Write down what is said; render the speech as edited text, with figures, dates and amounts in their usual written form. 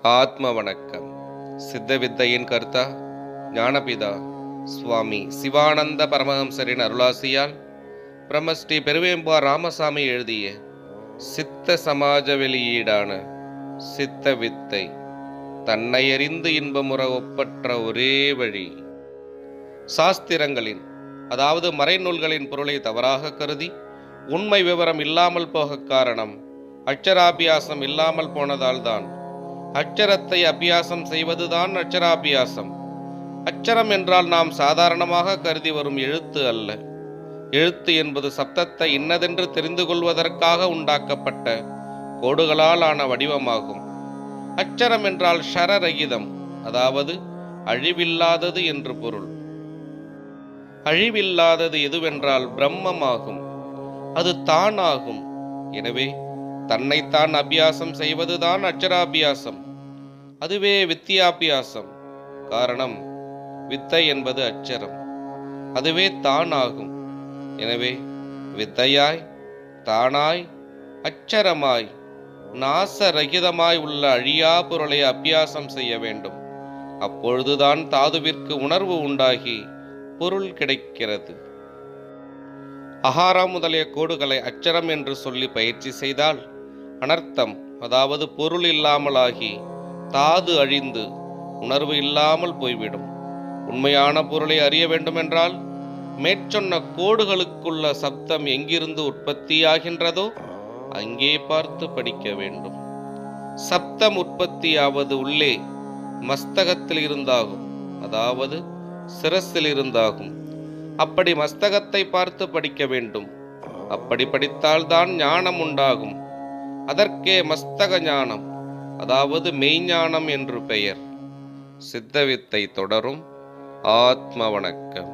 ஆத்ம வணக்கம். சித்தவித்தையின் கர்த்தா ஞானபிதா சுவாமி சிவானந்த பரமஹம்சரின் அருளாசியால் பிரம்மஸ்ரீ பெருவேம்பார் ராமசாமி எழுதிய சித்த சமாஜ வெளியீடான சித்த வித்தை தன்னை அறிந்து இன்பமுற ஒப்பற்ற ஒரே வழி. சாஸ்திரங்களின் அதாவது மறைநூல்களின் பொருளை தவறாக கருதி உண்மை விவரம் இல்லாமல் போக காரணம் அட்சராபியாசம் இல்லாமல் போனதால்தான். அட்சரத்தை அபியாசம் செய்வதுதான் அட்சராபியாசம். அட்சரம் என்றால் நாம் சாதாரணமாக கருதி வரும் எழுத்து அல்ல. எழுத்து என்பது சப்தத்தை இன்னதென்று தெரிந்து கொள்வதற்காக உண்டாக்கப்பட்ட கோடுகளால் ஆன வடிவமாகும். அட்சரம் என்றால் ஷரரகிதம், அதாவது அழிவில்லாதது என்று பொருள். அழிவில்லாதது எதுவென்றால் பிரம்மமாகும், அது தானாகும். எனவே தன்னைத்தான் அபியாசம் செய்வதுதான் அட்சராபியாசம். அதுவே வித்தியாபியாசம். காரணம், வித்தை என்பது அட்சரம், அதுவே தானாகும். எனவே வித்தையாய் தானாய் அட்சரமாய் நாசரகிதமாய் உள்ள அழியா பொருளை அபியாசம் செய்ய வேண்டும். அப்பொழுதுதான் தாதுவிற்கு உணர்வு உண்டாகி பொருள் கிடைக்கிறது. அகாரம் முதலிய கோடுகளை அட்சரம் என்று சொல்லி பயிற்சி செய்தால் அனர்த்தம், அதாவது பொருள் இல்லாமலாகி தாது அழிந்து உணர்வு இல்லாமல் போய்விடும். உண்மையான பொருளை அறிய வேண்டுமென்றால் மேற்சொன்ன கோடுகளுக்குள்ள சப்தம் எங்கிருந்து உற்பத்தியாகின்றதோ அங்கே பார்த்து படிக்க வேண்டும். சப்தம் உற்பத்தியாவது உள்ளே மஸ்தகத்தில் இருந்தாகும், அதாவது சிரசில் இருந்தாகும். அப்படி மஸ்தகத்தை பார்த்து படிக்க வேண்டும். அப்படி படித்தால்தான் ஞானம் உண்டாகும். அதற்கே மஸ்தக ஞானம், அதாவது மெய்ஞானம் என்று பெயர். சித்தவித்தை தொடரும். ஆத்ம வணக்கம்.